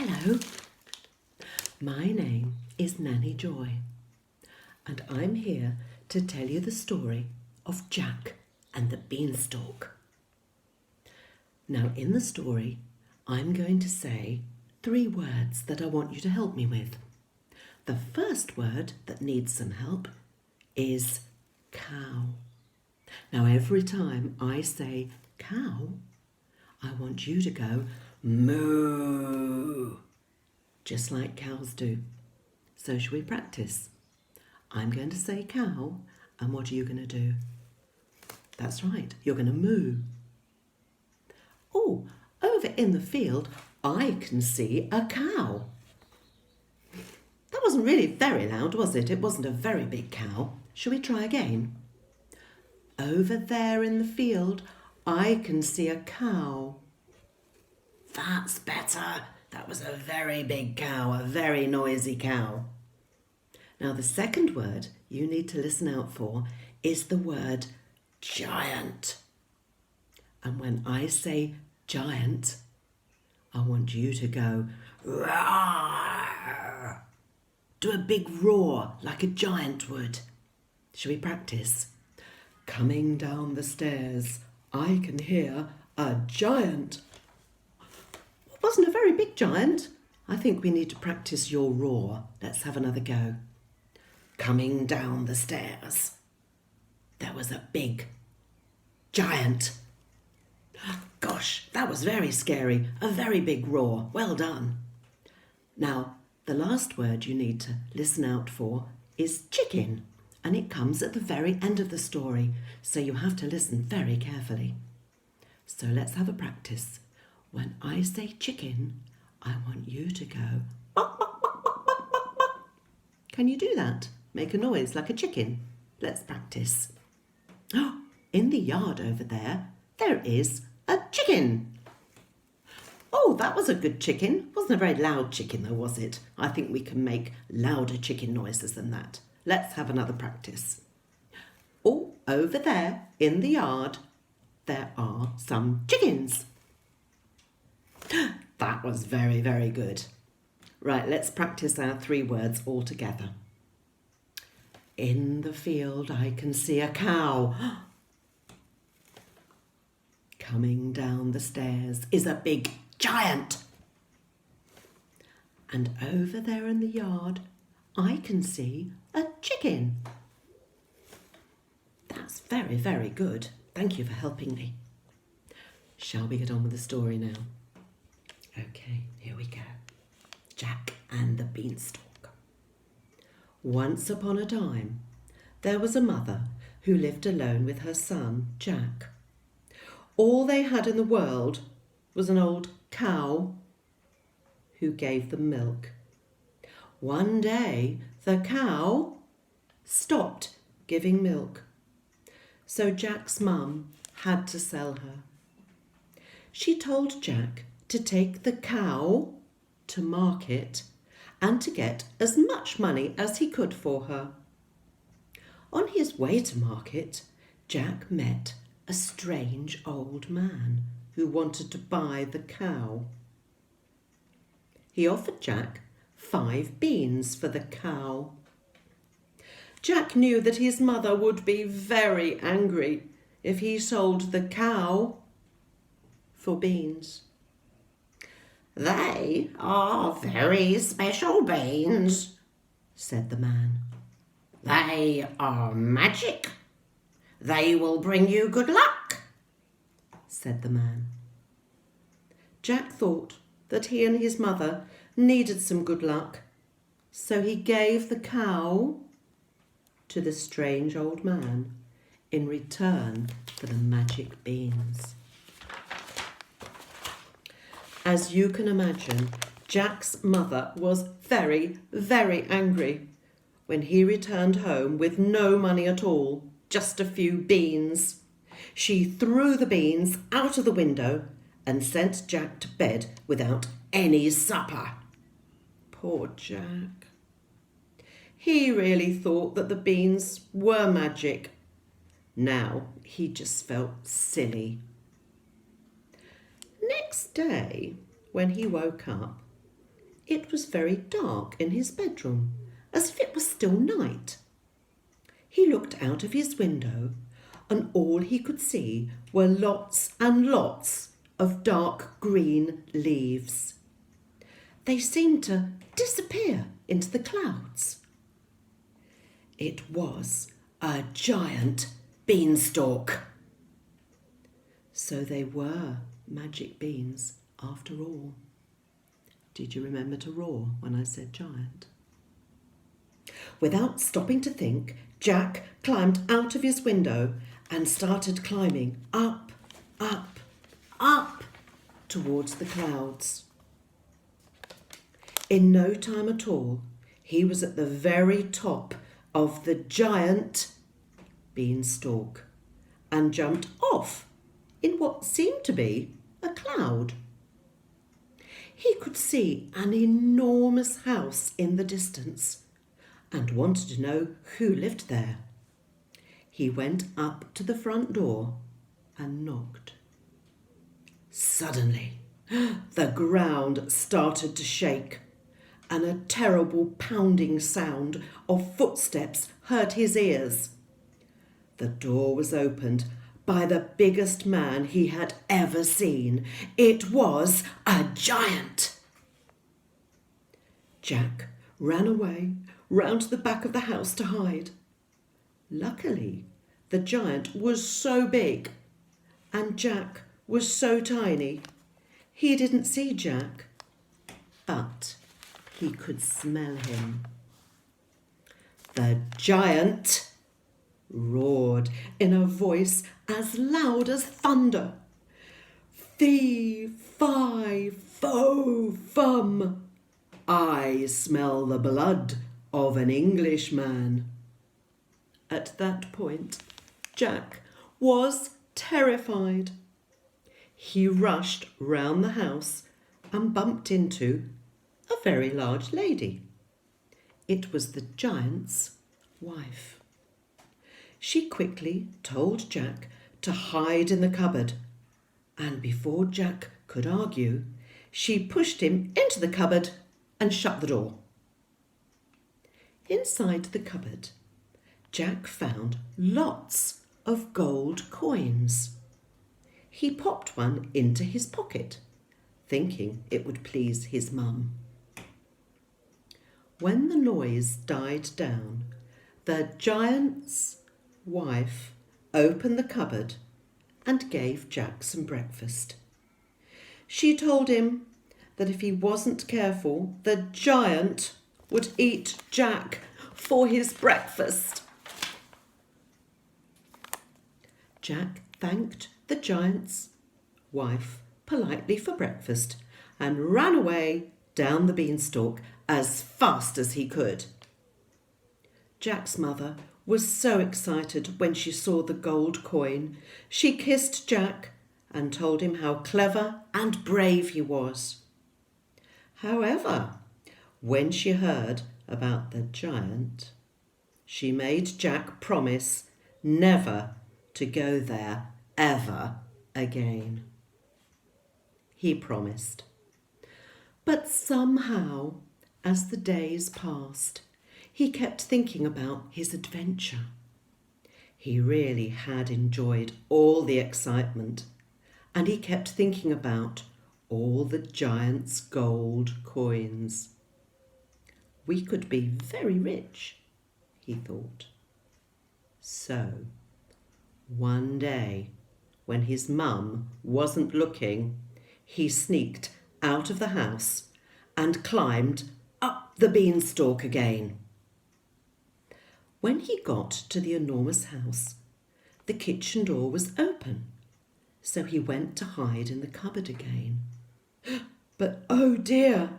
Hello, my name is Nanny Joy, and I'm here to tell you the story of Jack and the Beanstalk. Now, in the story, I'm going to say 3 words that I want you to help me with. The first word that needs some help is cow. Now, every time I say cow, I want you to go moo, just like cows do. So shall we practice? I'm going to say cow, and what are you going to do? That's right, you're going to moo. Oh, over in the field, I can see a cow. That wasn't really very loud, was it? It wasn't a very big cow. Shall we try again? Over there in the field, I can see a cow. That's better. That was a very big cow, a very noisy cow. Now, the second word you need to listen out for is the word giant. And when I say giant, I want you to go roar. Do a big roar like a giant would. Shall we practice? Coming down the stairs, I can hear a giant. It wasn't a very big giant. I think we need to practice your roar. Let's have another go. Coming down the stairs, there was a big giant. Gosh, that was very scary. A very big roar. Well done. Now, the last word you need to listen out for is chicken, and it comes at the very end of the story, so you have to listen very carefully. So let's have a practice. When I say chicken, I want you to go bok, bok, bok, bok, bok, bok, bok. Can you do that? Make a noise like a chicken. Let's practice. Oh, in the yard over there, there is a chicken. Oh, that was a good chicken. Wasn't a very loud chicken though, was it? I think we can make louder chicken noises than that. Let's have another practice. Oh, over there in the yard, there are some chickens. That was very, very good. Right, let's practice our 3 words all together. In the field, I can see a cow. Coming down the stairs is a big giant. And over there in the yard, I can see a chicken. That's very, very good. Thank you for helping me. Shall we get on with the story now? Okay, here we go. Jack and the Beanstalk. Once upon a time, there was a mother who lived alone with her son, Jack. All they had in the world was an old cow who gave them milk. One day, the cow stopped giving milk, so Jack's mum had to sell her. She told Jack to take the cow to market and to get as much money as he could for her. On his way to market, Jack met a strange old man who wanted to buy the cow. He offered Jack 5 beans for the cow. Jack knew that his mother would be very angry if he sold the cow for beans. "They are very special beans," said the man. "They are magic. They will bring you good luck," said the man. Jack thought that he and his mother needed some good luck, so he gave the cow to the strange old man in return for the magic beans. As you can imagine, Jack's mother was very, very angry when he returned home with no money at all, just a few beans. She threw the beans out of the window and sent Jack to bed without any supper. Poor Jack. He really thought that the beans were magic. Now he just felt silly. Next day, when he woke up, It was very dark in his bedroom, as if it was still night. He looked out of his window, and all he could see were lots and lots of dark green leaves. They seemed to disappear into the clouds. It was a giant beanstalk. So they were magic beans after all. Did you remember to roar when I said giant? Without stopping to think, Jack climbed out of his window and started climbing up, up, up towards the clouds. In no time at all, he was at the very top of the giant beanstalk and jumped off in what seemed to be a cloud. He could see an enormous house in the distance and wanted to know who lived there. He went up to the front door and knocked. Suddenly, the ground started to shake, and a terrible pounding sound of footsteps hurt his ears. The door was opened by the biggest man he had ever seen. It was a giant. Jack ran away round to the back of the house to hide. Luckily, the giant was so big and Jack was so tiny, he didn't see Jack, but he could smell him. The giant roared in a voice as loud as thunder. Fee, fi, fo, fum. I smell the blood of an Englishman. At that point, Jack was terrified. He rushed round the house and bumped into a very large lady. It was the giant's wife. She quickly told Jack to hide in the cupboard, and before Jack could argue, she pushed him into the cupboard and shut the door. Inside the cupboard, Jack found lots of gold coins. He popped one into his pocket, thinking it would please his mum. When the noise died down, the giant's wife opened the cupboard and gave Jack some breakfast. She told him that if he wasn't careful, the giant would eat Jack for his breakfast. Jack thanked the giant's wife politely for breakfast and ran away down the beanstalk as fast as he could. Jack's mother was so excited when she saw the gold coin. She kissed Jack and told him how clever and brave he was. However, when she heard about the giant, she made Jack promise never to go there ever again. He promised. But somehow, as the days passed, he kept thinking about his adventure. He really had enjoyed all the excitement, and he kept thinking about all the giant's gold coins. We could be very rich, he thought. So, one day, when his mum wasn't looking, he sneaked out of the house and climbed up the beanstalk again. When he got to the enormous house, the kitchen door was open, so he went to hide in the cupboard again. But oh dear,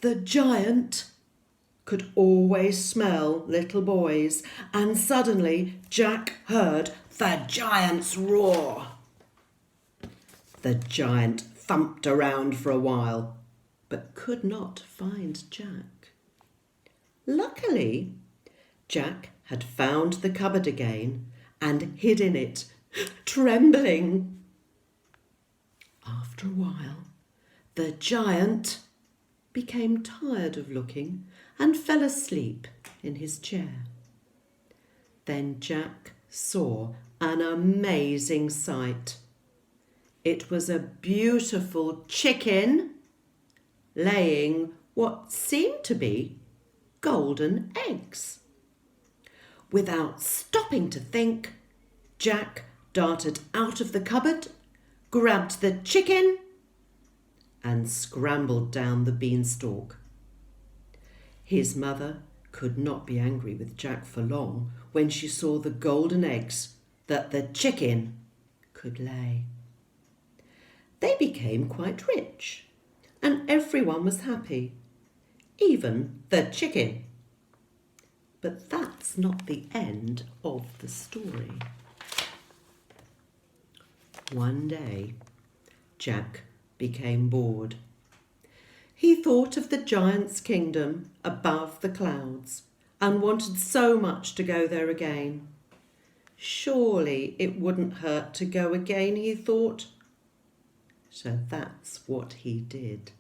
the giant could always smell little boys, and suddenly Jack heard the giant's roar. The giant thumped around for a while, but could not find Jack. Luckily, Jack had found the cupboard again and hid in it, trembling. After a while, the giant became tired of looking and fell asleep in his chair. Then Jack saw an amazing sight. It was a beautiful chicken laying what seemed to be golden eggs. Without stopping to think, Jack darted out of the cupboard, grabbed the chicken, and scrambled down the beanstalk. His mother could not be angry with Jack for long when she saw the golden eggs that the chicken could lay. They became quite rich, and everyone was happy, even the chicken. But that's not the end of the story. One day, Jack became bored. He thought of the giant's kingdom above the clouds and wanted so much to go there again. Surely it wouldn't hurt to go again, he thought. So that's what he did.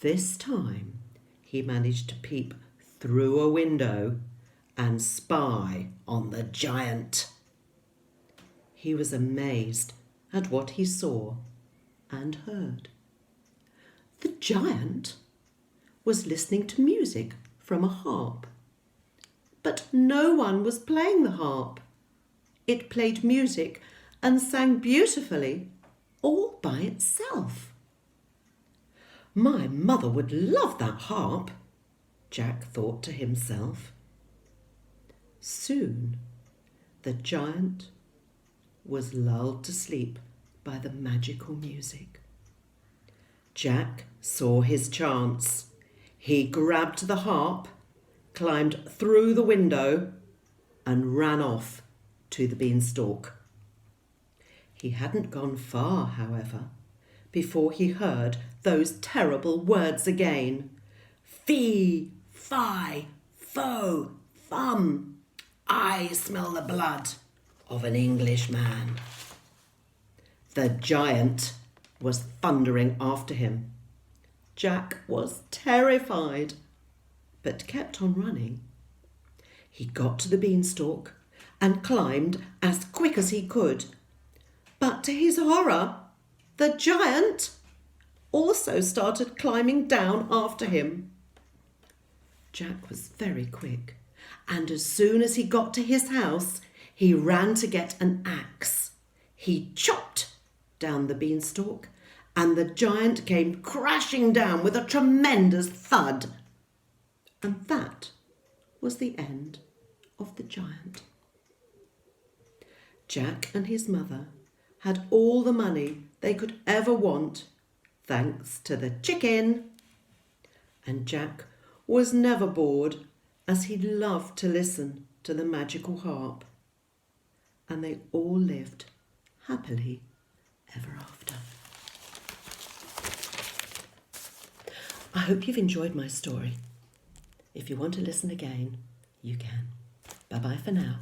This time he managed to peep through a window and spy on the giant. He was amazed at what he saw and heard. The giant was listening to music from a harp, but no one was playing the harp. It played music and sang beautifully all by itself. My mother would love that harp, Jack thought to himself. Soon the giant was lulled to sleep by the magical music. Jack saw his chance. He grabbed the harp, climbed through the window, and ran off to the beanstalk. He hadn't gone far, however, before he heard those terrible words again. Fee, fi, fo, fum. I smell the blood of an Englishman. The giant was thundering after him. Jack was terrified, but kept on running. He got to the beanstalk and climbed as quick as he could. But to his horror, the giant also started climbing down after him. Jack was very quick, and as soon as he got to his house, he ran to get an axe. He chopped down the beanstalk, and the giant came crashing down with a tremendous thud. And that was the end of the giant. Jack and his mother had all the money they could ever want, thanks to the chicken. And Jack was never bored, as he loved to listen to the magical harp. And they all lived happily ever after. I hope you've enjoyed my story. If you want to listen again, you can. Bye-bye for now.